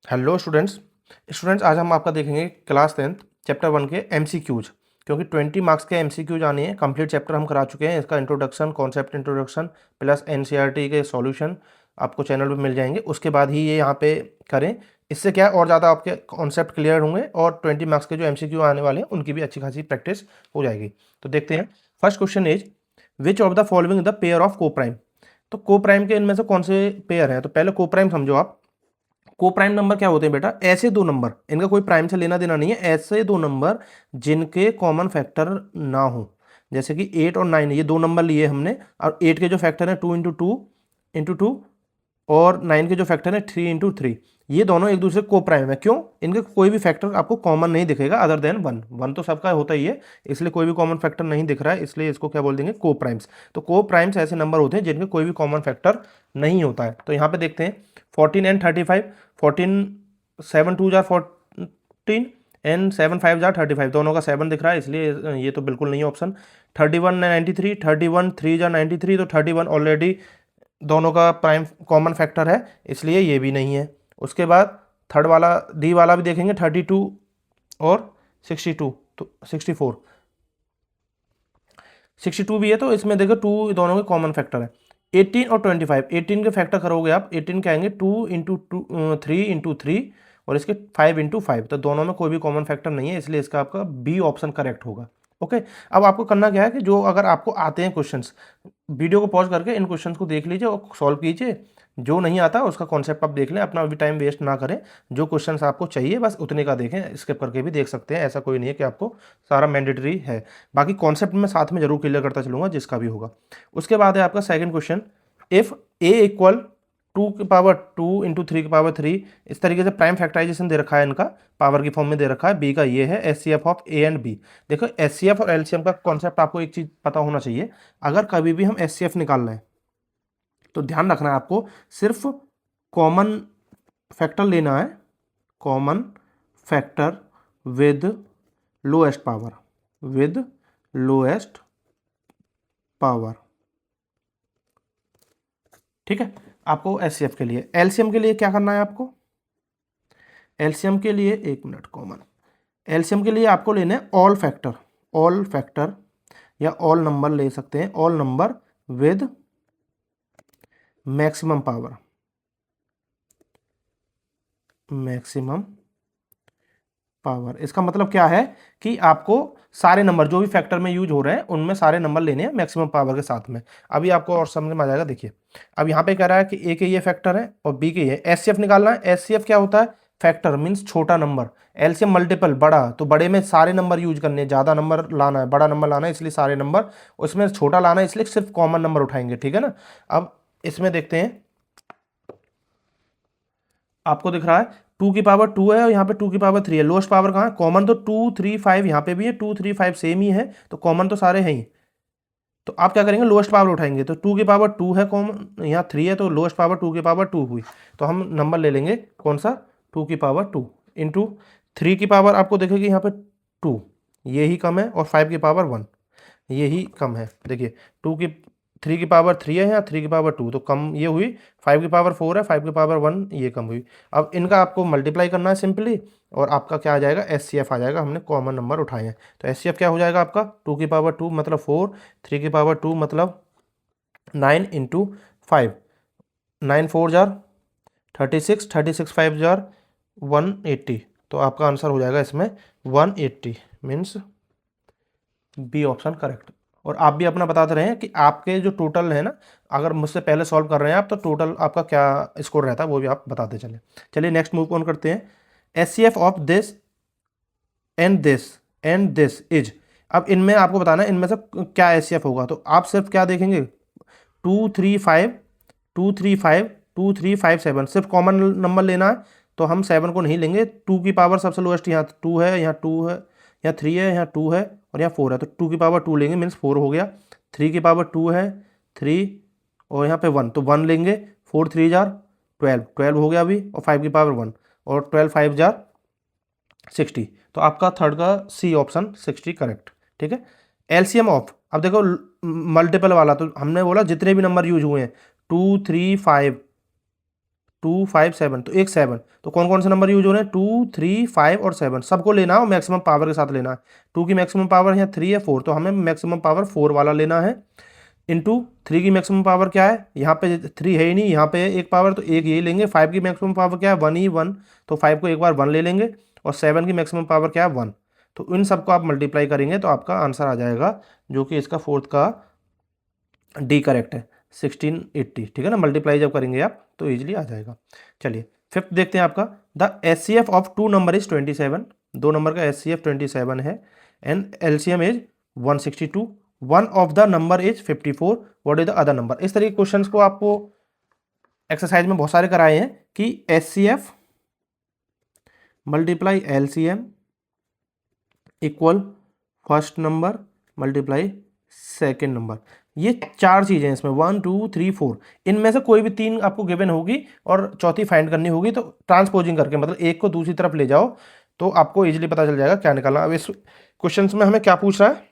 Hello students. आज हम आपका देखेंगे क्लास 10th चैप्टर 1 के एमसीक्यूज, क्योंकि 20 मार्क्स के एमसीक्यूज आने हैं। कंप्लीट चैप्टर हम करा चुके हैं। इसका introduction, concept introduction plus NCERT के सॉल्यूशन आपको चैनल पे मिल जाएंगे। उसके बाद ही ये यहाँ पे करें। इससे क्या है, और ज़्यादा आपके कॉन्सेप्ट क्लियर होंगे और 20 मार्क्स के जो एमसीक्यू आने वाले हैं उनकी भी अच्छी खासी प्रैक्टिस हो जाएगी। तो देखते हैं। First question is which of the following the pair of को प्राइम। तो को प्राइम के इनमें से कौन से पेयर हैं? तो पहले को प्राइम समझो आप। को प्राइम नंबर क्या होते हैं बेटा? ऐसे दो नंबर, इनका कोई प्राइम से लेना देना नहीं है, ऐसे दो नंबर जिनके कॉमन फैक्टर ना हो। जैसे कि 8 और 9, ये दो नंबर लिए हमने, और 8 के जो फैक्टर है 2 इंटू टू और 9 के जो फैक्टर है 3 इंटू 3, ये दोनों एक दूसरे को प्राइम है। क्यों? इनके कोई भी फैक्टर आपको कॉमन नहीं दिखेगा अदर देन वन। वन तो सबका होता ही है, इसलिए कोई भी कॉमन फैक्टर नहीं दिख रहा है, इसलिए इसको क्या बोल देंगे? को प्राइम्स। तो को प्राइम्स ऐसे नंबर होते हैं जिनके कोई भी कॉमन फैक्टर नहीं होता है। तो यहाँ पे देखते हैं 14 एंड 35। 14 7 2 जार 14 एंड 7 5 जार 35, दोनों का 7 दिख रहा है, इसलिए ये तो बिल्कुल नहीं है ऑप्शन। 31 93, 31 3 जार 93, तो 31 ऑलरेडी दोनों का प्राइम कॉमन फैक्टर है, इसलिए ये भी नहीं है। उसके बाद थर्ड वाला डी वाला भी देखेंगे, 32 और 62, तो 62 भी है, तो इसमें देखो 2 दोनों के कॉमन फैक्टर है। 18 और 25, 18 के फैक्टर करोगे आप, 18 के आएंगे 2 इंटू 3 और इसके 5 इंटू 5, तो दोनों में कोई भी कॉमन फैक्टर नहीं है, इसलिए इसका आपका बी ऑप्शन करेक्ट होगा। ओके। अब आपको करना क्या है कि जो अगर आपको आते हैं क्वेश्चंस, वीडियो को पॉज करके इन क्वेश्चंस को देख लीजिए और सॉल्व कीजिए। जो नहीं आता उसका कॉन्सेप्ट आप देख लें, अपना भी टाइम वेस्ट ना करें। जो क्वेश्चंस आपको चाहिए बस उतने का देखें, स्किप करके भी देख सकते हैं, ऐसा कोई नहीं है कि आपको सारा मैंडेटरी है। बाकी कॉन्सेप्ट में साथ में जरूर क्लियर करता चलूंगा जिसका भी होगा। उसके बाद है आपका second question, if A equal 2 की पावर 2 इंटू 3 की पावर 3, इस तरीके से प्राइम फैक्टराइजेशन दे रखा है, इनका पावर की फॉर्म में दे रखा है। बी का ये है S C F of A and B. देखो एस सी एफ और एलसीएम का कॉन्सेप्ट आपको एक चीज पता होना चाहिए। अगर कभी भी हम एस सी एफ निकाल रहे हैं तो ध्यान रखना है आपको, सिर्फ कॉमन फैक्टर लेना है, common factor with lowest power, with lowest power. ठीक है। आपको एचसीएफ के लिए, एलसीएम के लिए क्या करना है आपको? एलसीएम के लिए एक मिनट, कॉमन एलसीएम के लिए आपको लेना है ऑल फैक्टर, ऑल फैक्टर या ऑल नंबर ले सकते हैं, all number with maximum power, maximum power. इसका मतलब क्या है कि आपको सारे नंबर जो भी फैक्टर में यूज हो रहे हैं उनमें सारे नंबर लेने हैं मैक्सिमम पावर के साथ में। अभी आपको और समझ में आ जाएगा। देखिए अब यहाँ पे कह रहा है कि ए के ये फैक्टर है और बी के ये, एचसीएफ निकालना है। एचसीएफ क्या होता है? फैक्टर मीन्स छोटा नंबर, एलसीएम मल्टीपल बड़ा, तो बड़े में सारे नंबर यूज करने, ज्यादा नंबर लाना है, बड़ा नंबर लाना है, इसलिए सारे नंबर, उसमें छोटा लाना है इसलिए सिर्फ कॉमन नंबर उठाएंगे। ठीक है ना। अब इसमें देखते हैं, आपको दिख रहा है 2 की पावर 2 है और यहाँ पे 2 की पावर 3 है। लोएस्ट पावर कहाँ है? कॉमन तो 2 3 5 यहाँ पे भी है, 2 3 5 सेम ही है, तो कॉमन तो सारे हैं ही। तो आप क्या करेंगे? लोएस्ट पावर उठाएंगे, तो 2 की पावर 2 है, कॉमन यहाँ 3 है, तो लोएस्ट पावर 2 की पावर 2 हुई। तो हम नंबर ले लेंगे कौन सा? 2 की पावर 2 इंटू 3 की पावर, आपको देखेगी यहाँ पे 2, ये ही कम है, और 5 की पावर 1 ये ही कम है। देखिए 3 की पावर 3 है यहाँ, 3 की पावर 2 तो कम ये हुई, 5 की पावर 4 है, 5 की पावर 1 ये कम हुई। अब इनका आपको मल्टीप्लाई करना है सिंपली, और आपका क्या आ जाएगा? एस सी एफ आ जाएगा, हमने कॉमन नंबर उठाए हैं। तो एस सी एफ क्या हो जाएगा आपका? 2 की पावर 2 मतलब 4, 3 की पावर 2 मतलब 9 इंटू 5, 9 4 जार 36, 36 5 जार 180, तो आपका आंसर हो जाएगा इसमें 180, मीन्स बी ऑप्शन करेक्ट। और आप भी अपना बताते रहे हैं कि आपके जो टोटल है ना, अगर मुझसे पहले सॉल्व कर रहे हैं आप, तो टोटल आपका क्या स्कोर रहता है वो भी आप बताते चले। चलिए नेक्स्ट मूव ऑन करते हैं। S C F of this and this is. अब इनमें आपको बताना है इनमें से क्या एस सी एफ होगा, तो आप सिर्फ क्या देखेंगे? 2 3 5, 2 3 5, 2 3 5 7, सिर्फ कॉमन नंबर लेना है, तो हम 7 को नहीं लेंगे। 2 की पावर सबसे लोएस्ट यहाँ 2 है, यहाँ 2 है, यहाँ 3 है, यहाँ 2 है और यहाँ 4 है, तो 2 की पावर 2 लेंगे, मीन्स 4 हो गया। 3 की पावर 2 है 3, और यहाँ पे 1, तो 1 लेंगे। 4 3 जार 12, 12 हो गया अभी, और 5 की पावर 1, और 12 5 जार 60, तो आपका थर्ड का सी ऑप्शन 60 करेक्ट। ठीक है। एलसीएम ऑफ, अब देखो मल्टीपल वाला, तो हमने बोला जितने भी नंबर यूज हुए हैं 2 3 5 2 5 7, तो एक 7, तो कौन कौन से नंबर यूज हो रहे हैं, 2 3 5 और 7 सबको लेना है और मैक्सिमम पावर के साथ लेना है। 2 की मैक्सिमम पावर है 3 है 4, तो हमें मैक्सिमम पावर 4 वाला लेना है। इंटू 3 की मैक्सिमम पावर क्या है, यहाँ पे 3 है ही नहीं, यहाँ पे एक पावर तो एक ये लेंगे। 5 की मैक्सिमम पावर क्या है, 1 ही 1, तो 5 को एक बार 1 ले लेंगे। और 7 की मैक्सिमम पावर क्या है, 1, तो इन सबको आप मल्टीप्लाई करेंगे तो आपका आंसर आ जाएगा, जो कि इसका फोर्थ का डी करेक्ट है, 1680। ठीक है ना, मल्टीप्लाई जब करेंगे आप तो इजीली आ जाएगा। चलिए फिफ्थ देखते हैं आपका, the HCF of 2 number is 27, 2 number का एचसीएफ 27 है, and LCM is 162, one of the number is 54, what is the other number. इस तरीके के क्वेश्चंस को आपको एक्सरसाइज में बहुत सारे कराए हैं कि HCF multiply LCM equal first number multiply second number. ये 4 चीज़ें हैं इसमें, 1 2 3 4, इनमें से कोई भी 3 आपको गिवन होगी और चौथी फाइंड करनी होगी। तो ट्रांसपोजिंग करके, मतलब एक को दूसरी तरफ ले जाओ तो आपको इजीली पता चल जाएगा क्या निकालना। अब इस क्वेश्चन में हमें क्या पूछ रहा है,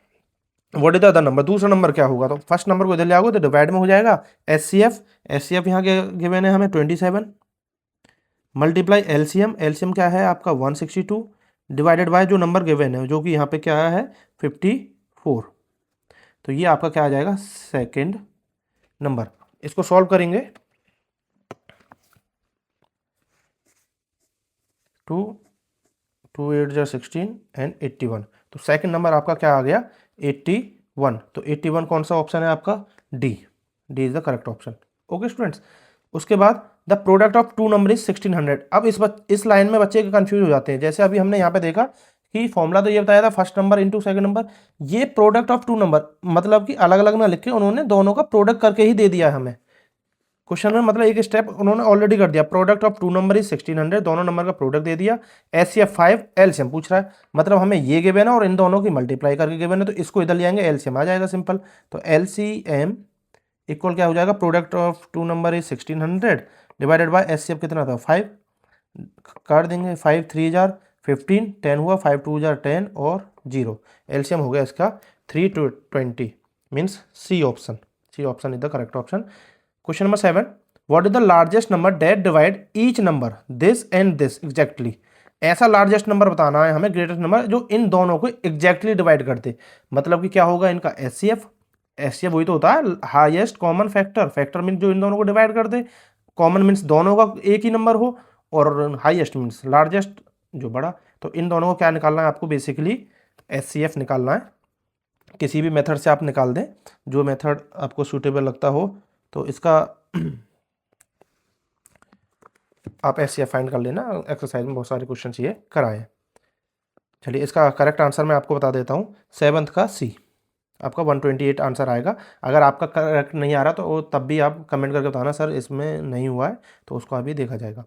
what is the other number, दूसरा नंबर क्या होगा। तो फर्स्ट नंबर को इधर ले आओगे तो डिवाइड में हो जाएगा एचसीएफ यहाँ गिवन है हमें 27, मल्टीप्लाई एलसीएम क्या है आपका 162, डिवाइडेड बाय जो नंबर गिवन है जो कि यहाँ पे क्या है 54, तो ये आपका क्या आ जाएगा सेकंड नंबर। इसको सॉल्व करेंगे, 2 2 8 जा 16 एंड 81, तो सेकंड नंबर आपका क्या आ गया 81। तो 81 कौन सा ऑप्शन है आपका, D is the correct option. Okay students, उसके बाद the product of 2 number is 1600। अब इस लाइन में बच्चे कंफ्यूज हो जाते हैं। जैसे अभी हमने यहाँ पे देखा कि फॉर्मूला तो ये बताया था first number into second number, ये प्रोडक्ट ऑफ 2 नंबर मतलब कि अलग अलग ना लिख के उन्होंने दोनों का प्रोडक्ट करके ही दे दिया है हमें क्वेश्चन में, मतलब एक स्टेप उन्होंने ऑलरेडी कर दिया। प्रोडक्ट ऑफ 2 नंबर इज 1600, दोनों नंबर का प्रोडक्ट दे दिया। एचसीएफ 5 एलसीएम पूछ रहा है, मतलब हमें ये गिवन है और इन दोनों की मल्टीप्लाई करके गिवन है, तो इसको इधर ले आएंगे एलसीएम आ जाएगा सिंपल। तो एलसीएम इक्वल क्या हो जाएगा, product of 2 number is 1600 divided by HCF कितना था 5, कर देंगे 5 3 जार 15, 10 हुआ, 5 2 जार 10 और 0, एलसीएम हो गया इसका 320, means C option is the correct option. Question number 7, what is the largest number that divide each number this and this exactly. ऐसा लार्जेस्ट नंबर बताना है हमें, ग्रेटेस्ट नंबर जो इन दोनों को एग्जैक्टली डिवाइड करते, मतलब कि क्या होगा इनका एचसीएफ वही तो होता है हाईएस्ट कॉमन फैक्टर मीन्स जो इन दोनों को डिवाइड कर दे, कॉमन मीन्स दोनों का एक ही नंबर हो, और हाईएस्ट मीन्स लार्जेस्ट जो बड़ा। तो इन दोनों को क्या निकालना है आपको, बेसिकली एचसीएफ निकालना है। किसी भी मेथड से आप निकाल दें, जो मेथड आपको सूटेबल लगता हो, तो इसका आप एचसीएफ फाइंड कर लेना। एक्सरसाइज में बहुत सारे क्वेश्चन ये कराए। चलिए इसका करेक्ट आंसर मैं आपको बता देता हूँ, 7th का सी आपका 128 आंसर आएगा। अगर आपका करेक्ट नहीं आ रहा तो तब भी आप कमेंट करके बताना सर इसमें नहीं हुआ है, तो उसको अभी देखा जाएगा।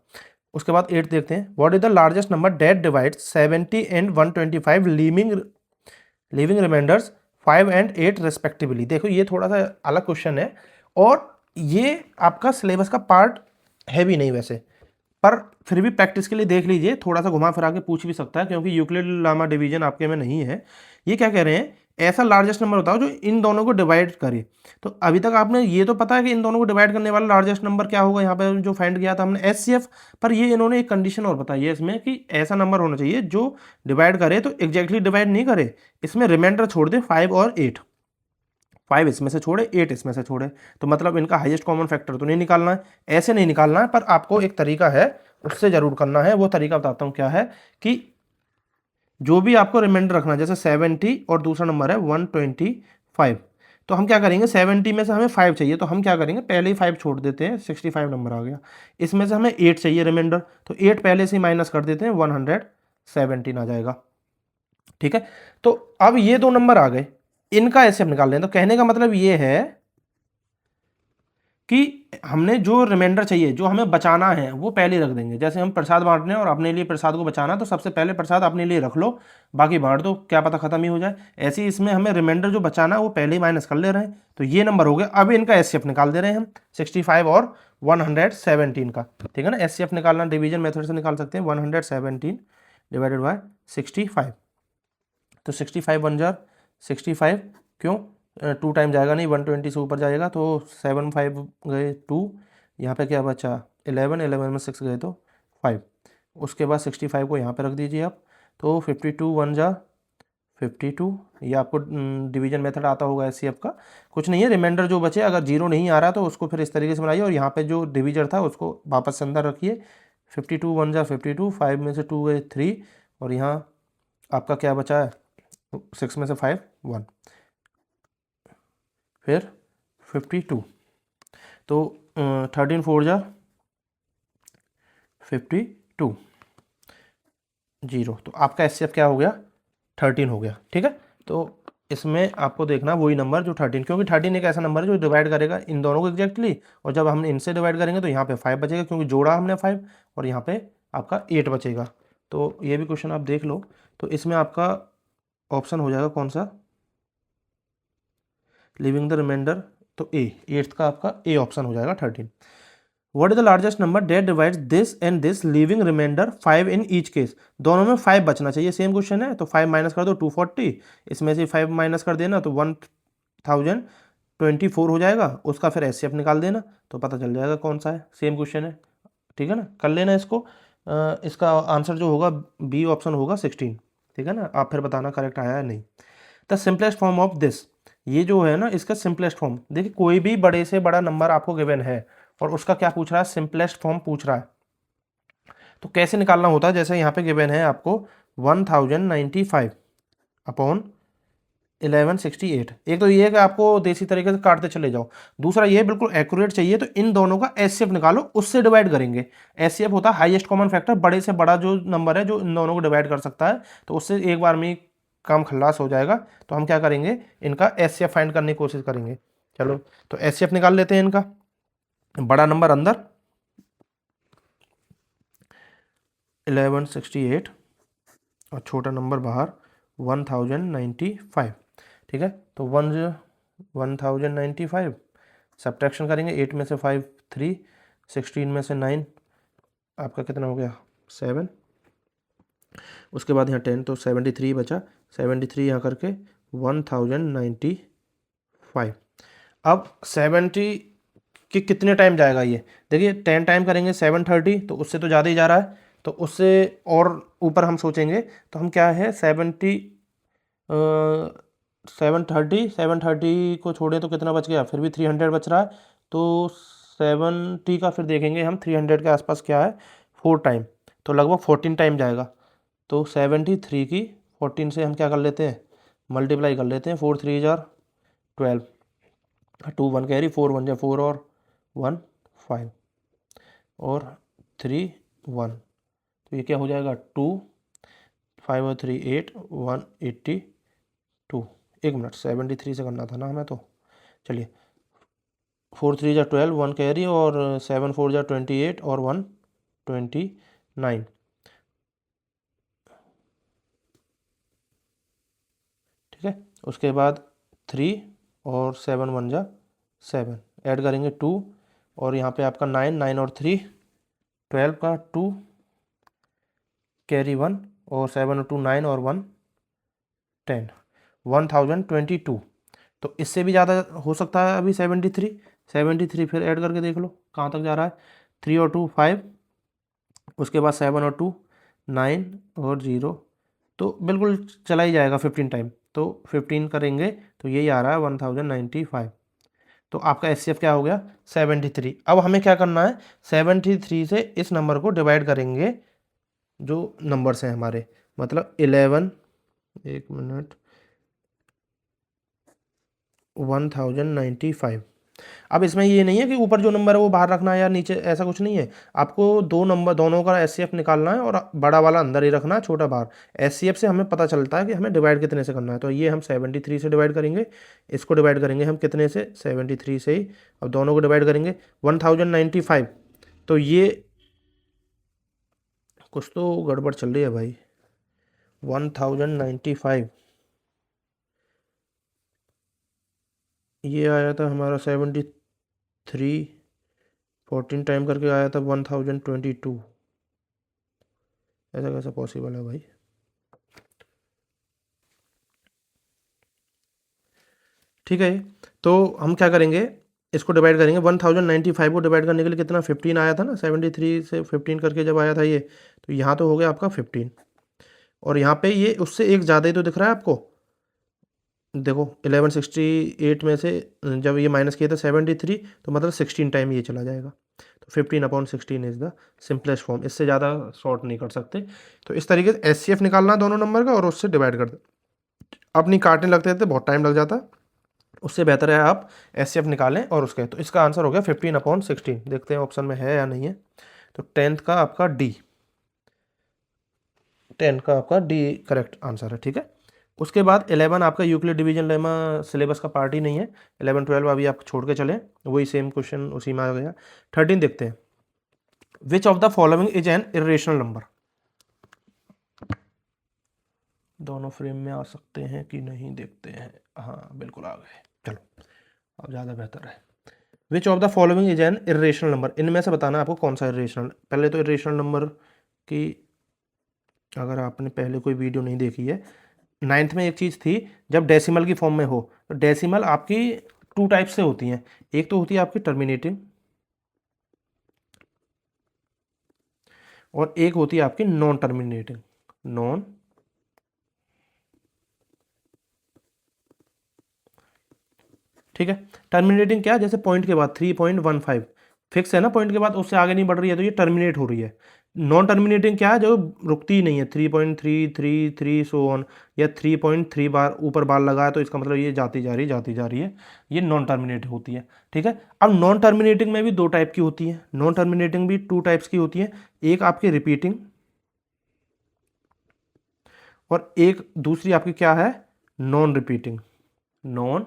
उसके बाद 8 देखते हैं, what is the largest number that divide 70 and 125 leaving remainders 5 and 8 respectively. देखो ये थोड़ा सा अलग क्वेश्चन है और ये आपका सिलेबस का पार्ट है भी नहीं वैसे, पर फिर भी प्रैक्टिस के लिए देख लीजिए, थोड़ा सा घुमा फिरा के पूछ भी सकता है क्योंकि यूक्लिड लामा डिवीजन आपके में नहीं है। ये क्या कह रहे हैं, ऐसा लार्जेस्ट नंबर बताओ जो इन दोनों को डिवाइड करे। तो अभी तक आपने ये तो पता है कि इन दोनों को डिवाइड करने वाला लार्जेस्ट नंबर क्या होगा, यहाँ पे जो फाइंड किया था हमने एचसीएफ, पर ये इन्होंने एक कंडीशन और बताई है इसमें कि ऐसा नंबर होना चाहिए जो डिवाइड करे तो एग्जैक्टली डिवाइड नहीं करे, इसमें रिमाइंडर छोड़ दे 5 और 8, 5 इसमें से छोड़े 8 इसमें से छोड़े, तो मतलब इनका हाईएस्ट कॉमन फैक्टर तो नहीं निकालना है, ऐसे नहीं निकालना है, पर आपको एक तरीका है उससे जरूर करना है। वो तरीका बताता हूँ क्या है, कि जो भी आपको रिमाइंडर रखना है, जैसे 70 और दूसरा नंबर है 125, तो हम क्या करेंगे 70 में से हमें 5 चाहिए, तो हम क्या करेंगे पहले ही 5 छोड़ देते हैं, 65 नंबर आ गया। इसमें से हमें 8 चाहिए रिमाइंडर, तो 8 पहले से ही माइनस कर देते हैं, 117 आ जाएगा। ठीक है, तो अब ये 2 नंबर आ गए, इनका ऐसे हम निकाल लें। तो कहने का मतलब ये है कि हमने जो रिमाइंडर चाहिए, जो हमें बचाना है, वो पहले रख देंगे। जैसे हम प्रसाद बांटने और अपने लिए प्रसाद को बचाना, तो सबसे पहले प्रसाद अपने लिए रख लो, बाकी बांट दो, क्या पता खत्म ही हो जाए। ऐसे ही इसमें हमें रिमाइंडर जो बचाना है वो पहले ही माइनस कर ले रहे हैं, तो ये नंबर हो गया। अब इनका एचसीएफ निकाल दे रहे हैं हम, 65 और 117 का। ठीक है ना, एचसीएफ निकालना डिवीजन मेथड से निकाल सकते हैं, 117 डिवाइडेड बाय 65, तो 65 1 जार 65, क्यों 2 टाइम जाएगा नहीं, 120 से ऊपर जाएगा, तो 7 5 गए 2, यहाँ पे क्या बचा 11, 11 में 6 गए तो 5। उसके बाद 65 को यहाँ पे रख दीजिए आप। तो 52 1 जा 52। ये आपको डिवीजन मेथड आता होगा एचसीएफ का। कुछ नहीं है, रिमाइंडर जो बचे अगर जीरो नहीं आ रहा तो उसको फिर इस तरीके से बनाइए और यहाँ पे जो डिवीजर था उसको वापस से अंदर रखिए। 52 1 जा 52, 5 में से 2 गए 3 और यहाँ आपका क्या बचा है 6 में से 5 1, फिर 52। तो 13 4 जा 52 जीरो। तो आपका एचसीएफ क्या हो गया 13 हो गया। ठीक है, तो इसमें आपको देखना वही नंबर जो 13, क्योंकि 13 एक ऐसा नंबर है जो डिवाइड करेगा इन दोनों को एग्जैक्टली, और जब हम इनसे डिवाइड करेंगे तो यहाँ पे 5 बचेगा क्योंकि जोड़ा हमने 5, और यहाँ पे आपका 8 बचेगा। तो ये भी क्वेश्चन आप देख लो। तो इसमें आपका ऑप्शन हो जाएगा कौन सा, लिविंग द रिमाइंडर, तो ए, एट्थ का आपका ए ऑप्शन हो जाएगा 13। What is the largest number that divides this and this leaving remainder 5 in each case. दोनों में 5 बचना चाहिए, सेम क्वेश्चन है। तो 5 माइनस कर दो 240, इसमें से 5 माइनस कर देना तो 1024 हो जाएगा। उसका फिर एचसीएफ निकाल देना तो पता चल जाएगा कौन सा है, सेम क्वेश्चन है। ठीक है ना, कर लेना इसको। इसका आंसर जो होगा बी ऑप्शन होगा 16। ठीक है ना, आप फिर बताना करेक्ट आया है नहीं। The simplest form of this, ये जो है ना इसका सिंपलेस्ट फॉर्म, देखिए कोई भी बड़े से बड़ा नंबर आपको गिवन है और उसका क्या पूछ रहा है, सिंपलेस्ट फॉर्म पूछ रहा है। तो कैसे निकालना होता है, जैसे यहाँ पे गिवन है आपको 1095 अपॉन 1168। एक तो ये है कि आपको देसी तरीके से काटते चले जाओ, दूसरा ये बिल्कुल एक्यूरेट चाहिए तो इन दोनों का एचसीएफ निकालो, उससे डिवाइड करेंगे। एचसीएफ होता है हाईएस्ट कॉमन फैक्टर, बड़े से बड़ा जो नंबर है जो इन दोनों को डिवाइड कर सकता है, तो उससे एक बार में ही काम खल्लास हो जाएगा। तो हम क्या करेंगे, इनका एचसीएफ फाइंड करने की कोशिश करेंगे। चलो तो एचसीएफ निकाल लेते हैं इनका। बड़ा नंबर अंदर 1168 और छोटा नंबर बाहर 1095। ठीक है, तो 1095 सब्ट्रैक्शन करेंगे, 8 में से 5 3, 16 में से 9 आपका कितना हो गया 7, उसके बाद यहाँ 10 तो 73 बचा, 73 यहाँ करके 1095। अब 70 कि कितने टाइम जाएगा ये, देखिए 10 टाइम करेंगे 730 तो उससे तो ज़्यादा ही जा रहा है, तो उससे और ऊपर हम सोचेंगे तो हम क्या है 730 को छोड़ें तो कितना बच गया, फिर भी 300 बच रहा है। तो 70 का फिर देखेंगे हम 300 के आसपास क्या है 4 टाइम, तो लगभग 14 टाइम जाएगा। तो 73 की 14 से हम क्या कर लेते हैं, मल्टीप्लाई कर लेते हैं, 4 3 जार 12, 2 1 कैरी, 4 1 जा 4 और 1 5 और 3 1, तो ये क्या हो जाएगा 2 5 और 3 8 182। एक मिनट 73 से करना था ना हमें, तो चलिए 4 3 जा 12, 1 कैरी और 7 4 जा 28 और 1 29। ठीक है, उसके बाद 3 और 7 1 जा 7, ऐड करेंगे 2 और यहाँ पे आपका 9 9 और 3 12 का 2 कैरी 1 और 7 और 2 9 और 1 10, 1022। तो इससे भी ज़्यादा हो सकता है अभी 73 फिर ऐड करके देख लो कहाँ तक जा रहा है, 3 और 2 5, उसके बाद 7 और 2 9 और 0, तो बिल्कुल चला ही जाएगा 15 टाइम। तो 15 करेंगे तो यही आ रहा है 1095। तो आपका एचसीएफ क्या हो गया 73। अब हमें क्या करना है, 73 से इस नंबर को डिवाइड करेंगे जो नंबर्स हैं हमारे, मतलब 11, एक मिनट 1095। अब इसमें ये नहीं है कि ऊपर जो नंबर है वो बाहर रखना है या नीचे, ऐसा कुछ नहीं है। आपको दो नंबर दोनों का एचसीएफ निकालना है और बड़ा वाला अंदर ही रखना है, छोटा बाहर। एचसीएफ से हमें पता चलता है कि हमें डिवाइड कितने से करना है। तो ये हम 73 से डिवाइड करेंगे, इसको डिवाइड करेंगे हम कितने से 73 से ही। अब दोनों को डिवाइड करेंगे 1095। तो ये कुछ तो गड़बड़ चल रही है भाई, 1095 ये आया था हमारा 73, 14 टाइम करके आया था 1022। ऐसा कैसा पॉसिबल है भाई। ठीक है, तो हम क्या करेंगे इसको डिवाइड करेंगे 1095 को डिवाइड करने के लिए कितना 15 आया था ना, 73 से 15 करके जब आया था ये, तो यहाँ तो हो गया आपका 15, और यहाँ पे ये उससे एक ज़्यादा ही तो दिख रहा है आपको। देखो 1168 में से जब ये माइनस किया था 73, तो मतलब 16 टाइम ये चला जाएगा। तो 15/16 इज़ द सिंपलेस्ट फॉर्म, इससे ज़्यादा शॉर्ट नहीं कर सकते। तो इस तरीके से एचसीएफ निकालना दोनों नंबर का और उससे डिवाइड कर दे। अपनी काटने लगते थे, बहुत टाइम लग जाता, उससे बेहतर है आप एचसीएफ निकालें और उसके। तो इसका आंसर हो गया 15/16। देखते हैं ऑप्शन में है या नहीं है। तो 10th का आपका डी, 10 का आपका डी करेक्ट आंसर है, ठीक है। उसके बाद 11 आपका यूक्लिड डिवीजन लेमा सिलेबस का पार्ट ही नहीं है। 11 12 अभी आप छोड़ के चले, वही सेम क्वेश्चन उसी में आ गया। 13 देखते हैं, विच of the following is an irrational number. दोनों फ्रेम में आ सकते हैं कि नहीं देखते हैं, हाँ बिल्कुल आ गए, चलो अब ज़्यादा बेहतर है। विच of the following is an irrational number, इनमें से बताना आपको कौन सा इरेशनल। पहले तो इरेशनल नंबर की, अगर आपने पहले कोई वीडियो नहीं देखी है, 9th में एक चीज़ थी, जब डेसिमल की फॉर्म में हो तो डेसिमल आपकी 2 टाइप से होती हैं। एक तो होती है आपकी टर्मिनेटिंग, और एक होती है आपकी नॉन टर्मिनेटिंग। नॉन, ठीक है। टर्मिनेटिंग क्या, जैसे पॉइंट के बाद 3.15 फिक्स है ना, पॉइंट के बाद उससे आगे नहीं बढ़ रही है तो ये टर्मिनेट हो रही है। नॉन टर्मिनेटिंग क्या है, जो रुकती ही नहीं है, 3.333 सो ऑन, या 3.3 बार ऊपर बार लगा है तो इसका मतलब ये जाती जा रही जाती जा रही है, ये नॉन टर्मिनेट होती है, ठीक है। अब नॉन टर्मिनेटिंग में भी 2 टाइप की होती है, नॉन टर्मिनेटिंग भी 2 टाइप्स की होती है। एक आपकी रिपीटिंग, और एक दूसरी आपकी क्या है, non repeating. Non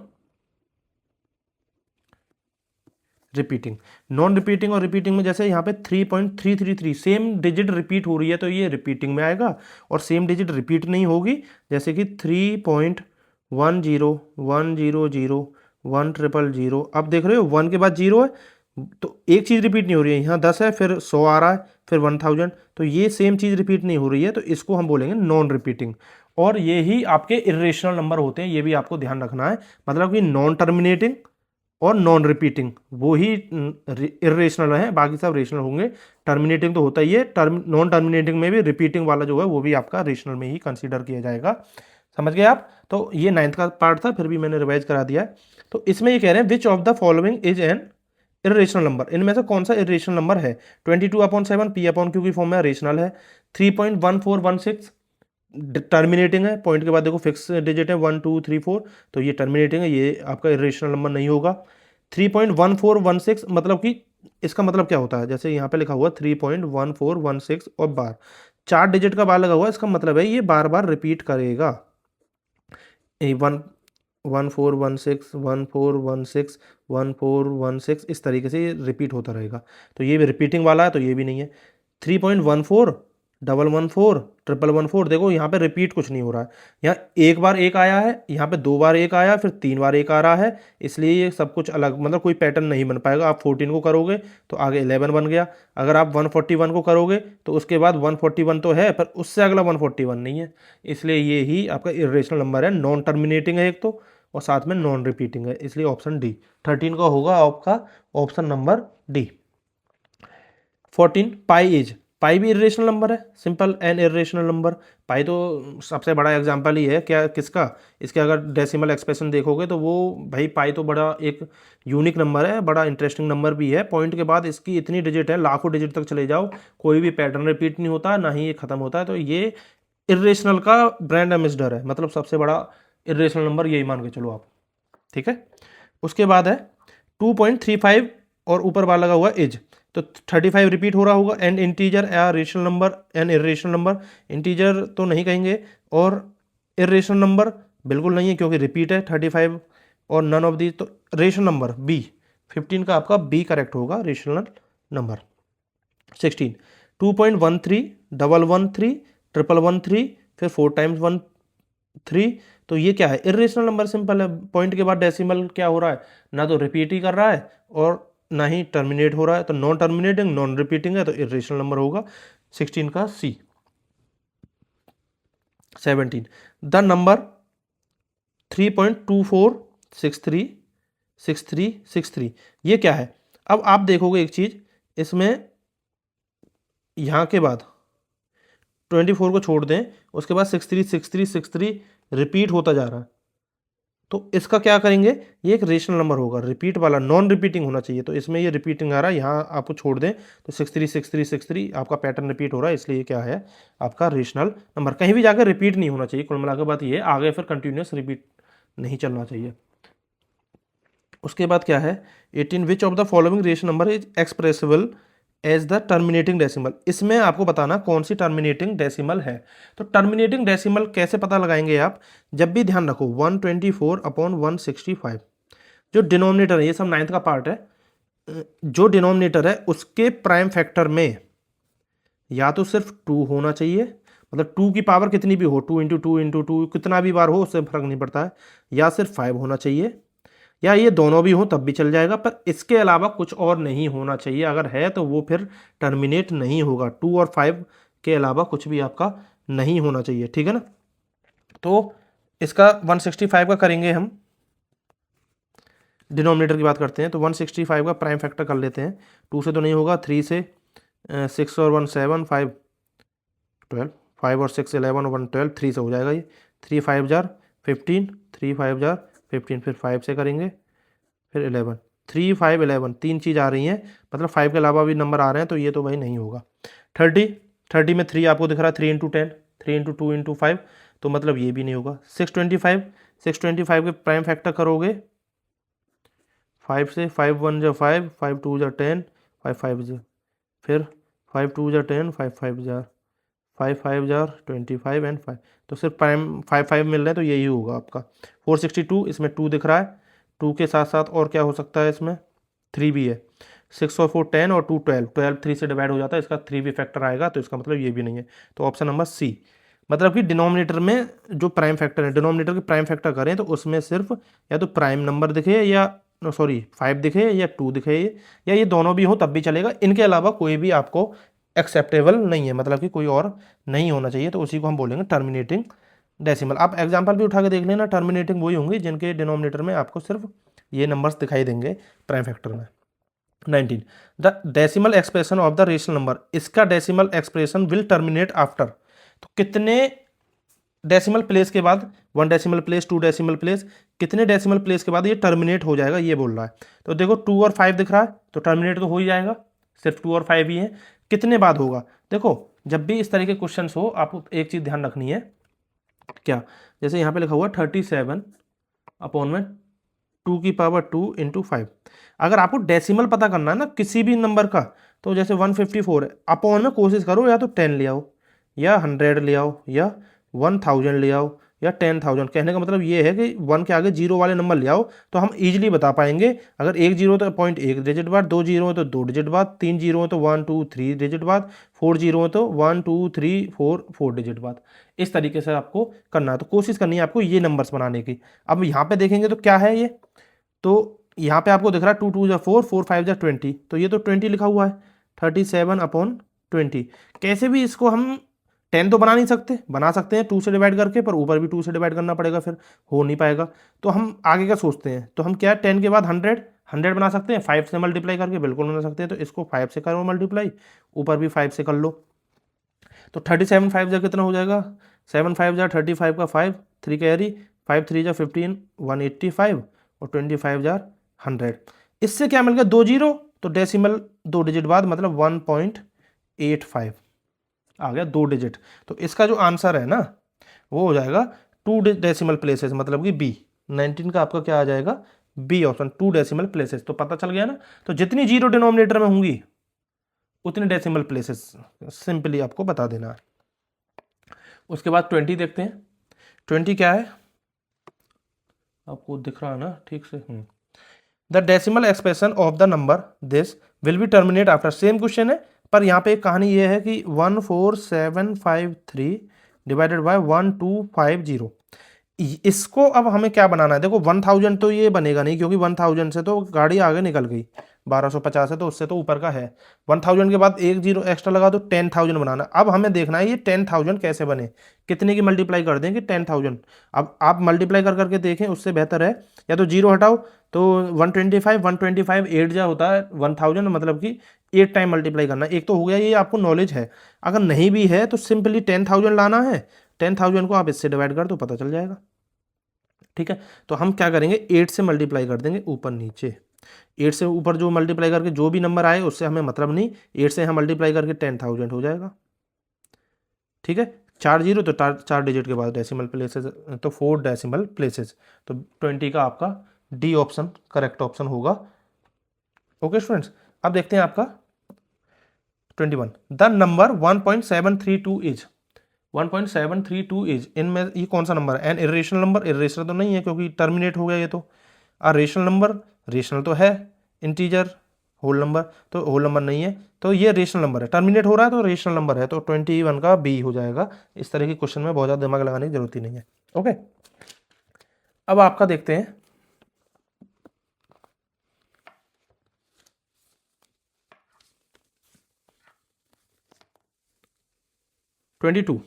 repeating, non repeating और रिपीटिंग में जैसे यहाँ पे 3.333 सेम डिजिट रिपीट हो रही है तो ये रिपीटिंग में आएगा, और सेम डिजिट रिपीट नहीं होगी, जैसे कि 3.10100100 अब देख रहे हो 1 के बाद 0 है, तो एक चीज़ रिपीट नहीं हो रही है, यहाँ 10 है फिर 100 आ रहा है फिर 1000, तो ये सेम चीज़ रिपीट नहीं हो रही है, तो इसको हम बोलेंगे नॉन रिपीटिंग। और ये ही आपके इरेशनल नंबर होते हैं, ये भी आपको ध्यान रखना है, मतलब कि नॉन टर्मिनेटिंग और नॉन रिपीटिंग वो ही इरेशनल है, बाकी सब रेशनल होंगे। टर्मिनेटिंग तो होता ही है, नॉन टर्मिनेटिंग में भी रिपीटिंग वाला जो है वो भी आपका रेशनल में ही कंसीडर किया जाएगा। समझ गए आप। तो ये 9th का पार्ट था, फिर भी मैंने रिवाइज करा दिया है। तो इसमें ये कह रहे हैं विच of the following is an irrational number, इनमें से कौन सा इरेशनल नंबर है। 22/7 p/q की फॉर्म में रेशनल है। 3.1416 टर्मिनेटिंग है, पॉइंट के बाद देखो फिक्स डिजिट है 1 2 3 4, तो ये टर्मिनेटिंग है, ये आपका इरेशनल नंबर नहीं होगा। 3.1416 मतलब कि इसका मतलब क्या होता है, जैसे यहाँ पे लिखा हुआ 3.1416 और बार 4 डिजिट का बार लगा हुआ है, इसका मतलब है ये बार बार रिपीट करेगा। 1416 1416 1416 इस तरीके से ये रिपीट होता रहेगा, तो ये भी रिपीटिंग वाला है, तो ये भी नहीं है। 3.14 114 114 देखो यहाँ पे रिपीट कुछ नहीं हो रहा है, यहाँ एक बार एक आया है, यहाँ पे 2 बार एक आया, फिर 3 बार एक आ रहा है, इसलिए ये सब कुछ अलग, मतलब कोई पैटर्न नहीं बन पाएगा। आप 14 को करोगे तो आगे 11 बन गया, अगर आप 141 को करोगे तो उसके बाद 141 तो है पर उससे अगला 141 नहीं है, इसलिए ये ही आपका इरेशनल नंबर है। नॉन टर्मिनेटिंग है एक तो, और साथ में नॉन रिपीटिंग है, इसलिए ऑप्शन डी 13 का होगा आपका ऑप्शन नंबर डी। 14 पाई एज, पाई भी इरेशनल नंबर है, सिंपल एन इरेशनल नंबर। पाई तो सबसे बड़ा एग्जांपल ही है क्या, किसका, इसके अगर डेसिमल एक्सप्रेशन देखोगे तो वो भाई पाई तो बड़ा एक यूनिक नंबर है, बड़ा इंटरेस्टिंग नंबर भी है। पॉइंट के बाद इसकी इतनी डिजिट है, लाखों डिजिट तक चले जाओ, कोई भी पैटर्न रिपीट नहीं होता, ना ही ये खत्म होता है, तो ये इरेशनल का ब्रांड एम्बेसडर है, मतलब सबसे बड़ा इरेशनल नंबर यही मान के चलो आप, ठीक है। उसके बाद है 2.35 और ऊपर बार लगा हुआ एज, तो 35 रिपीट हो रहा होगा। एंड इंटीजर या rational number, an irrational number, integer तो नहीं कहेंगे, और इरेशनल नंबर बिल्कुल नहीं है क्योंकि रिपीट है 35, और नन ऑफ दी, तो रेशनल नंबर बी 15 का आपका बी करेक्ट होगा रेशनल नंबर। 16 2.13 113 113 फिर 4 टाइम्स 1 3, तो ये क्या है, इरेशनल नंबर, सिंपल है। पॉइंट के बाद डेसिमल क्या हो रहा है, ना तो रिपीट ही कर रहा है और ना ही टर्मिनेट हो रहा है, तो नॉन टर्मिनेटिंग नॉन रिपीटिंग है, तो इरेशनल नंबर होगा 16 का सी। 17 द नंबर 3.2463 6363। ये क्या है? अब आप देखोगे एक चीज़ इसमें, यहाँ के बाद 24 को छोड़ दें, उसके बाद 636363 रिपीट होता जा रहा है। तो इसका क्या करेंगे, ये एक रेशनल नंबर होगा, रिपीट वाला, नॉन रिपीटिंग होना चाहिए। तो इसमें ये रिपीटिंग आ रहा है, यहाँ आपको छोड़ दें तो 636363 आपका पैटर्न रिपीट हो रहा है, इसलिए क्या है आपका रेशनल नंबर। कहीं भी जाकर रिपीट नहीं होना चाहिए, कुल मिलाकर बात ये है, आगे फिर कंटिन्यूस रिपीट नहीं चलना चाहिए। उसके बाद क्या है 18, which of the following rational number is expressible as the terminating decimal. इसमें आपको बताना कौन सी टर्मिनेटिंग डेसिमल है। तो टर्मिनेटिंग डेसिमल कैसे पता लगाएंगे आप, जब भी ध्यान रखो 124/165 जो डिनोमिनेटर है, ये सब 9th का पार्ट है, जो डिनोमिनेटर है उसके प्राइम फैक्टर में या तो सिर्फ 2 होना चाहिए, मतलब 2 की पावर कितनी भी हो, 2 × 2 × 2 कितना भी बार हो उससे फर्क नहीं पड़ता है, या सिर्फ 5 होना चाहिए, या ये दोनों भी हो तब भी चल जाएगा, पर इसके अलावा कुछ और नहीं होना चाहिए। अगर है तो वो फिर टर्मिनेट नहीं होगा। 2 और 5 के अलावा कुछ भी आपका नहीं होना चाहिए, ठीक है ना। तो इसका 165 का करेंगे हम, डिनोमिनेटर की बात करते हैं तो 165 का प्राइम फैक्टर कर लेते हैं। 2 से तो नहीं होगा, 3 से 6 और 1 7 5 12, 5 और 6 11 और 1 12, 3 से हो जाएगा ये, 3 5 जार 15, 3 5 जार 15, फिर 5 से करेंगे, फिर 11, 3 5 11 तीन चीज़ आ रही हैं, मतलब 5 के अलावा भी नंबर आ रहे हैं, तो ये तो भाई नहीं होगा। 30 में 3 आपको दिख रहा है, 3 × 10, 3 × 2 × 5, तो मतलब ये भी नहीं होगा। 625 के प्राइम फैक्टर करोगे 5 से, 5 1 × 5, 5 2 × 10, 5 5 जार, फिर 5 2 × 10, 5 5 जार, 5 5 जार 25 एंड 5, तो सिर्फ प्राइम 5 5 मिल रहे हैं, तो यही होगा आपका। 462, इसमें 2 दिख रहा है, 2 के साथ साथ और क्या हो सकता है, इसमें 3 भी है। 6 और 4 10 और 2 12, 12 3 से डिवाइड हो जाता है, इसका 3 भी फैक्टर आएगा, तो इसका मतलब ये भी नहीं है। तो ऑप्शन नंबर सी, मतलब कि डिनोमिनेटर में जो प्राइम फैक्टर है, डिनोमिनेटर के प्राइम फैक्टर करें तो उसमें सिर्फ या तो प्राइम नंबर दिखे, या सॉरी 5 दिखे, या 2 दिखे, या ये दोनों भी हो तब भी चलेगा। इनके अलावा कोई भी आपको एक्सेप्टेबल नहीं है, मतलब कि कोई और नहीं होना चाहिए, तो उसी को हम बोलेंगे टर्मिनेटिंग डेसिमल। आप एग्जांपल भी उठा के देख लेना, टर्मिनेटिंग वही होंगी जिनके डिनोमिनेटर में आपको सिर्फ ये नंबर्स दिखाई देंगे प्राइम फैक्टर में। 19, the decimal expression of the rational number, इसका decimal expression will terminate after, तो कितने डेसिमल प्लेस के बाद, 1 डेसिमल प्लेस, 2 डेसिमल प्लेस, कितने डेसिमल प्लेस के बाद ये टर्मिनेट हो जाएगा, ये बोल रहा है। तो देखो 2 और 5 दिख रहा है, तो टर्मिनेट तो हो ही जाएगा, सिर्फ 2 और 5 ही है। कितने बाद होगा, देखो जब भी इस तरह के क्वेश्चन हो आपको एक चीज़ ध्यान रखनी है, क्या, जैसे यहाँ पे लिखा हुआ 37/2 × 5, अगर आपको डेसिमल पता करना है ना किसी भी नंबर का, तो जैसे 154 है, अपॉन में कोशिश करो या तो 10 ले आओ, या 100 ले आओ, या 1000 ले आओ, या 10,000। कहने का मतलब ये है कि 1 के आगे जीरो वाले नंबर ले आओ, तो हम इजीली बता पाएंगे। अगर 1 जीरो तो पॉइंट 1 डिजिट बाद, 2 जीरो है तो 2 डिजिट बाद, 3 जीरो है तो 1 2 3 डिजिट बाद, 4 जीरो है तो 1 2 3 4 4 डिजिट बाद। इस तरीके से आपको करना है, तो कोशिश करनी है आपको ये नंबर्स बनाने की। अब यहाँ पे देखेंगे तो क्या है ये, तो यहाँ पे आपको दिख रहा है 2 2 × 4, 4 5 × 20, तो ये तो 20 लिखा हुआ है, 37/20। कैसे भी इसको हम 10 तो बना नहीं सकते, बना सकते हैं 2 से डिवाइड करके, पर ऊपर भी 2 से डिवाइड करना पड़ेगा, फिर हो नहीं पाएगा। तो हम आगे का सोचते हैं, तो हम क्या 10 के बाद 100 बना सकते हैं, 5 से मल्टीप्लाई करके बिल्कुल बना सकते हैं, तो इसको 5 से करो मल्टीप्लाई, ऊपर भी 5 से कर लो, तो 37 5 जा कितना हो जाएगा, 7 5 जा 35 का 5, 3 कैरी, 5 3 जा 15, 185, और 25 जा 100। इससे क्या मिल गया, 2 जीरो, तो डेसिमल 2 डिजिट बाद, मतलब 1.85 आ गया, 2 डिजिट। तो इसका जो आंसर है ना वो हो जाएगा 2 डेसिमल प्लेसेस, मतलब कि बी। 19 का आपका क्या आ जाएगा, बी ऑप्शन, 2 डेसिमल प्लेसेस। तो पता चल गया ना, तो जितनी जीरो डिनोमिनेटर में होंगी उतने डेसिमल प्लेसेस सिंपली आपको बता देना है। उसके बाद 20 देखते हैं। 20 क्या है, आपको दिख रहा है ना ठीक से। The decimal expression of the number this will be terminate after, same question है, पर यहाँ पे एक कहानी ये है कि 14753 डिवाइडेड बाय 1250। इसको अब हमें क्या बनाना है, देखो 1000 तो ये बनेगा नहीं, क्योंकि 1000 से तो गाड़ी आगे निकल गई, 1250 है तो उससे तो ऊपर का है। 1000 के बाद एक जीरो एक्स्ट्रा लगा दो, 10,000 बनाना। अब हमें देखना है ये 10,000 कैसे बने, कितने की मल्टीप्लाई कर देंगे 10,000। अब आप मल्टीप्लाई कर करके देखें, उससे बेहतर है या तो जीरो हटाओ तो 125 8 जा होता है 1000, मतलब कि 8 टाइम मल्टीप्लाई करना। एक तो हो गया, ये आपको नॉलेज है। अगर नहीं भी है तो सिंपली 10,000 लाना है, 10,000 को आप इससे डिवाइड कर दो, पता चल जाएगा। ठीक है, तो हम क्या करेंगे, 8 से मल्टीप्लाई कर देंगे ऊपर नीचे। 8 से ऊपर जो मल्टीप्लाई करके जो भी नंबर आए उससे हमें मतलब नहीं, 8 से हम मल्टीप्लाई करके 10,000 हो जाएगा। ठीक है, 4 जीरो तो 4 डिजिट के बाद डेसिमल प्लेसेस, तो 4 डेसिमल प्लेसेस, तो 20 का आपका डी ऑप्शन करेक्ट ऑप्शन होगा। ओके स्टूडेंट्स, अब देखते हैं आपका 21। द नंबर 1.732 इज 1.732 इज, इनमें ये कौन सा नंबर है? एन इरेशनल नंबर, इरेशनल तो नहीं है क्योंकि टर्मिनेट हो गया ये तो। रेशनल नंबर, रेशनल तो है, इंटीजर होल नंबर तो होल नंबर नहीं है, तो ये रेशनल नंबर है, टर्मिनेट हो रहा है तो रेशनल नंबर है, तो 21 का बी हो जाएगा। इस तरह के क्वेश्चन में बहुत ज़्यादा दिमाग लगाने की जरूरत ही नहीं है। ओके, अब आपका देखते हैं 22।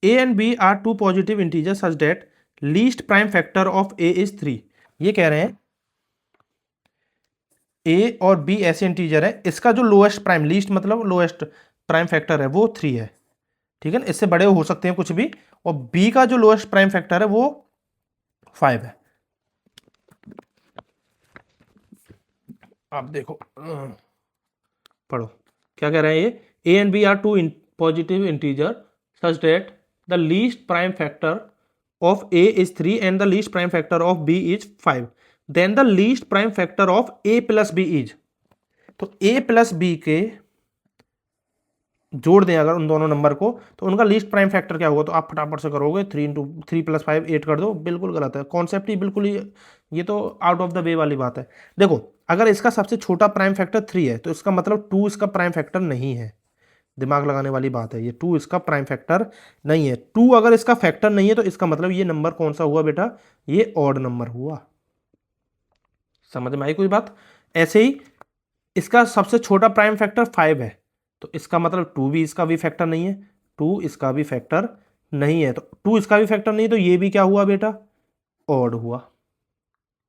A and B are two positive integers such that least prime factor of A is 3। ये कह रहे हैं A और B ऐसे इंटीजर है, इसका जो लोएस्ट प्राइम, लीस्ट मतलब लोएस्ट प्राइम फैक्टर है वो 3 है। ठीक है ना, इससे बड़े हो सकते हैं कुछ भी, और B का जो लोएस्ट प्राइम फैक्टर है वो 5 है। आप देखो पढ़ो क्या कह रहे हैं ये, A and B are two positive integer such that the least prime factor of A is 3 and the least prime factor of B is 5, then the least prime factor of A plus B is। तो A plus B के जोड़ दें अगर उन दोनों number को, तो उनका लीस्ट प्राइम फैक्टर क्या होगा, तो आप फटाफट से करोगे, 3 + 5 8 कर दो, बिल्कुल गलत है कॉन्सेप्ट ही, बिल्कुल ही ये तो आउट ऑफ द वे वाली बात है। देखो, अगर इसका सबसे छोटा प्राइम फैक्टर 3 है तो इसका मतलब 2 इसका प्राइम फैक्टर नहीं है। दिमाग लगाने वाली बात है, ये 2 इसका प्राइम फैक्टर नहीं है। 2 अगर इसका फैक्टर नहीं है तो इसका मतलब ये नंबर कौन सा हुआ बेटा, ये ऑड नंबर हुआ। समझ में आई कोई बात? ऐसे ही इसका सबसे छोटा प्राइम फैक्टर 5 है, तो इसका मतलब 2 भी इसका भी फैक्टर नहीं है, 2 इसका भी फैक्टर नहीं है, तो 2 इसका भी फैक्टर नहीं, तो ये भी क्या हुआ बेटा, ऑड हुआ।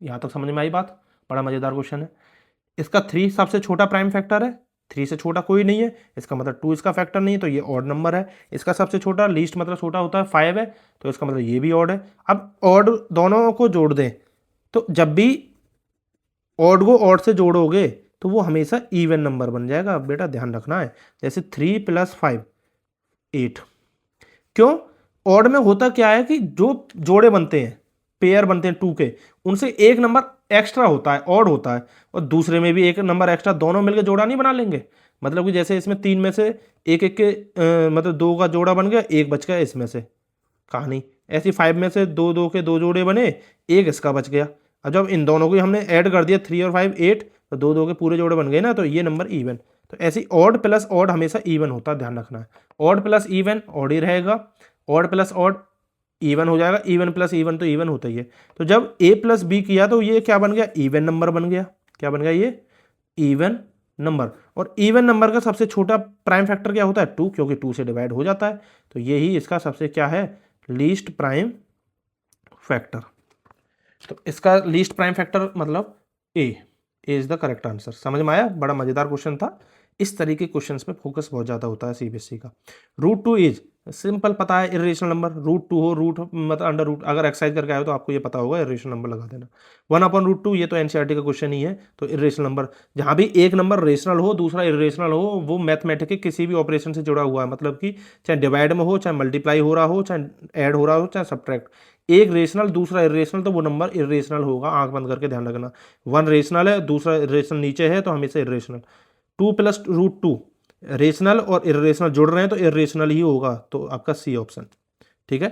यहां तक समझ में आई बात? बड़ा मजेदार क्वेश्चन है। इसका 3 सबसे छोटा प्राइम फैक्टर है, 3 से छोटा कोई नहीं है, इसका मतलब 2 इसका फैक्टर नहीं है, तो ये ऑड नंबर है। इसका सबसे छोटा, लीस्ट मतलब छोटा होता है 5 है, तो इसका मतलब ये भी ऑड है। अब ऑड दोनों को जोड़ दें, तो जब भी ऑड को ऑड से जोड़ोगे तो वो हमेशा इवन नंबर बन जाएगा। बेटा ध्यान रखना है, जैसे 3 + 5 8। क्यों? ऑड में होता क्या है कि जो जोड़े बनते हैं, पेयर बनते हैं 2 के, उनसे एक नंबर एक्स्ट्रा होता है, ऑड होता है, और दूसरे में भी एक नंबर एक्स्ट्रा, दोनों मिलकर जोड़ा नहीं बना लेंगे। मतलब कि जैसे इसमें 3 में से एक एक के मतलब 2 का जोड़ा बन गया, एक बच गया इसमें से, कहानी ऐसी। 5 में से 2 2 के 2 जोड़े बने, एक इसका बच गया। अब जब इन दोनों को हमने ऐड कर दिया 3 और 5 8, तो 2 2 के पूरे जोड़े बन गए ना, तो ये नंबर इवन। तो ऐसी ऑड प्लस ऑड हमेशा इवन होता है, ध्यान रखना है। ऑड प्लस इवन ऑड ही रहेगा, ऑड प्लस ऑड इवन हो जाएगा, इवन प्लस इवन तो इवन होता ही है। तो जब A प्लस B किया तो ये क्या बन गया, इवन नंबर बन गया। क्या बन गया, ये इवन नंबर। और इवन नंबर का सबसे छोटा प्राइम फैक्टर क्या होता है, 2, क्योंकि 2 से डिवाइड हो जाता है, तो ये ही इसका सबसे क्या है, लीस्ट प्राइम फैक्टर। तो इसका लीस्ट प्राइम फैक्टर मतलब ए इज द करेक्ट आंसर। समझ में आया? बड़ा मजेदार क्वेश्चन था। इस तरीके के क्वेश्चंस पे फोकस बहुत ज़्यादा होता है सीबीएसई का। √2 इज सिंपल पता है, इरेशनल नंबर। √2 हो, रूट मतलब अंडर रूट, अगर एक्सरसाइज करके आए तो आपको ये पता होगा, इरेशनल नंबर लगा देना। 1/√2 ये तो एनसीईआरटी का क्वेश्चन ही है। तो इरेशनल नंबर, जहाँ भी एक नंबर रेशनल हो दूसरा इरेशनल हो, वो मैथमेटिक के किसी भी ऑपरेशन से जुड़ा हुआ है, मतलब कि चाहे डिवाइड में हो, चाहे मल्टीप्लाई हो रहा हो, चाहे ऐड हो रहा हो, चाहे सब्ट्रैक्ट। एक रेशनल दूसरा इरेशनल, तो वो नंबर इरेशनल होगा। आंख बंद करके ध्यान रखना, 1 रेशनल है, दूसरा इरेशनल नीचे है, तो हमेशा इरेशनल। 2 + √2 रेशनल और इरेशनल जुड़ रहे हैं तो इरेशनल ही होगा, तो आपका सी ऑप्शन। ठीक है।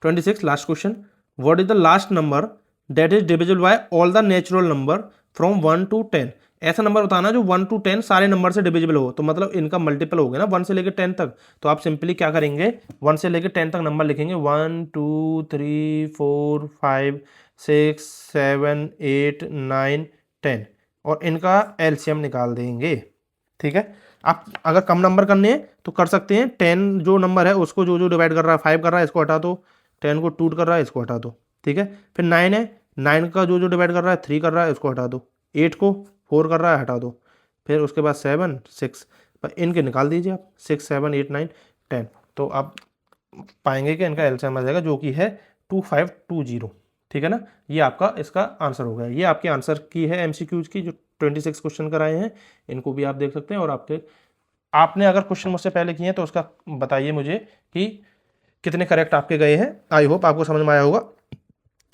26 last question, what is the last number that is divisible by all the natural number from 1 to 10। ऐसा नंबर बताना जो 1 to 10 सारे नंबर से डिविजिबल हो, तो मतलब इनका मल्टीपल हो गया ना 1 से लेकर 10 तक। तो आप सिंपली क्या करेंगे, 1 से लेकर 10 तक नंबर लिखेंगे, 1 2 3 4 5 6 7 8 9 10। और इनका एलसीएम निकाल देंगे। ठीक है, आप अगर कम नंबर करने हैं तो कर सकते हैं। 10 जो नंबर है उसको जो जो डिवाइड कर रहा है, 5 कर रहा है इसको हटा दो, 10 को 2 कर रहा है इसको हटा दो। ठीक है, फिर 9 है, 9 का जो जो डिवाइड कर रहा है 3 कर रहा है इसको हटा दो, 8 को 4 कर रहा है हटा दो, फिर उसके बाद 7 6 पर इनके निकाल दीजिए आप, 6 7 8 9 10। तो आप पाएंगे कि इनका एलसीएम आ जाएगा जो कि है 2520। ठीक है ना, ये आपका इसका आंसर हो गया। ये आपके आंसर की है एमसीक्यूज की, जो 26 क्वेश्चन कराए हैं, इनको भी आप देख सकते हैं। और आपने अगर क्वेश्चन मुझसे पहले किए हैं तो उसका बताइए मुझे कि कितने करेक्ट आपके गए हैं। आई होप आपको समझ में आया होगा।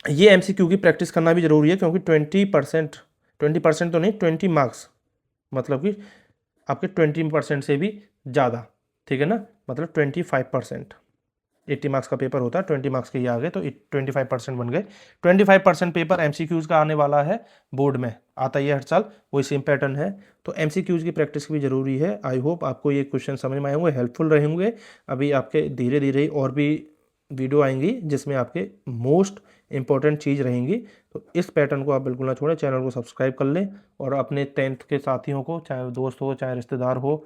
ये एमसीक्यू की प्रैक्टिस करना भी जरूरी है, क्योंकि 20% तो नहीं, 20 मार्क्स, मतलब कि आपके 20% से भी ज़्यादा। ठीक है ना, मतलब 25%। 80 मार्क्स का पेपर होता है, 20 मार्क्स के ये आ गए तो 25% बन गए। 25% पेपर एमसीक्यूज़ का आने वाला है, बोर्ड में आता ही है हर साल, वही सेम पैटर्न है। तो एमसीक्यूज़ की प्रैक्टिस भी जरूरी है। आई होप आपको ये क्वेश्चन समझ में आए होंगे, हेल्पफुल रहेंगे। अभी आपके धीरे धीरे और भी वीडियो आएंगी जिसमें आपके मोस्ट इंपॉर्टेंट चीज़ रहेंगी। तो इस पैटर्न को आप बिल्कुल ना छोड़ें, चैनल को सब्सक्राइब कर लें और अपने 10th के साथियों को, चाहे दोस्त हो चाहे रिश्तेदार हो,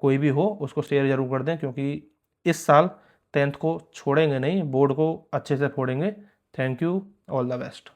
कोई भी हो, उसको शेयर जरूर कर दें, क्योंकि इस साल 10th को छोड़ेंगे नहीं, बोर्ड को अच्छे से फोड़ेंगे। Thank you, all the best.